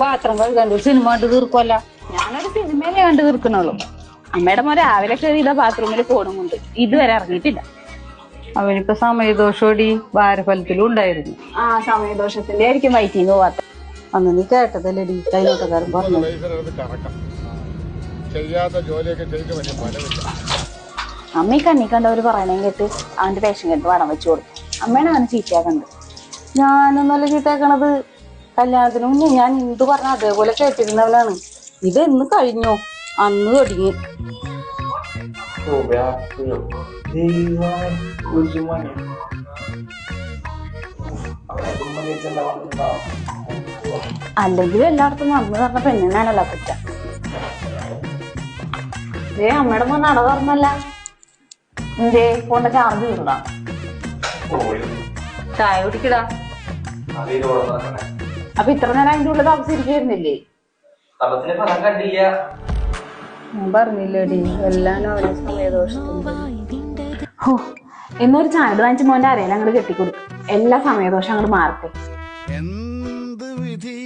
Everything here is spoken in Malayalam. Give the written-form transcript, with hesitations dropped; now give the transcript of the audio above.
പാത്രം കഴുകാണ്ട് ഒരു സിനിമ കണ്ട് തീർക്കുമല്ല. ഞാനൊരു സിനിമയിലേ കണ്ടു തീർക്കണുള്ളൂ. അമ്മയുടെ മോൻ രാവിലെ കയറിയതാ ബാത്റൂമിൽ പോണുമുണ്ട്, ഇതുവരെ ഇറങ്ങിയിട്ടില്ല. അവനിപ്പോ സമയദോഷോടി ഭാരഫലത്തിലും ഉണ്ടായിരുന്നു. ആ സമയദോഷത്തിന്റെ ആയിരിക്കും വൈറ്റിന്ന് പോവാത്ത. അന്ന് നീ കേട്ടതല്ലേടി കൈനോട്ടക്കാരൻ പറഞ്ഞു. അമ്മ ഈ കണ്ണി കണ്ടവര് പറയണേ കേട്ട് അവന്റെ പേഷൻ കേട്ട് വടം വെച്ചു കൊടുത്തു. അമ്മയാണ് അവന് ചീത്തയാക്കണ്ട്. ഞാനൊന്നല്ല ചീത്തയാക്കണത്. കല്യാണത്തിന് മുന്നേ ഞാൻ എന്ത് പറഞ്ഞ അതേപോലെ കേട്ടിരുന്നവനാണ്. ഇതെന്ന് കഴിഞ്ഞോ അന്ന് തുടങ്ങി. അല്ലെങ്കിൽ എല്ലായിടത്തും നടന്നു പറഞ്ഞ പെണ്ണിനാണല്ലോ കുറ്റം. അമ്മയുടെ മോൻ നട പറഞ്ഞല്ല എന്തേ കൊണ്ട് ചാർജ് തീർന്നാ ചായ കുടിക്കടാ. അപ്പൊ ഇത്ര നേരം അതിന്റെ ഉള്ളിൽ താമസിച്ചിരിക്കുന്നില്ലേ? ഞാൻ പറഞ്ഞില്ലേടി എല്ലാം അവരെ സമയദോഷത്തിന്. ഓ എന്നൊരു ചാനൽ വാങ്ങിച്ച മോന്റെ അരയിൽ അങ്ങോട്ട് കെട്ടിക്കൊടുക്കും. എല്ലാ സമയദോഷം അങ്ങോട്ട് മാറട്ടെ. എന്ത് വിധി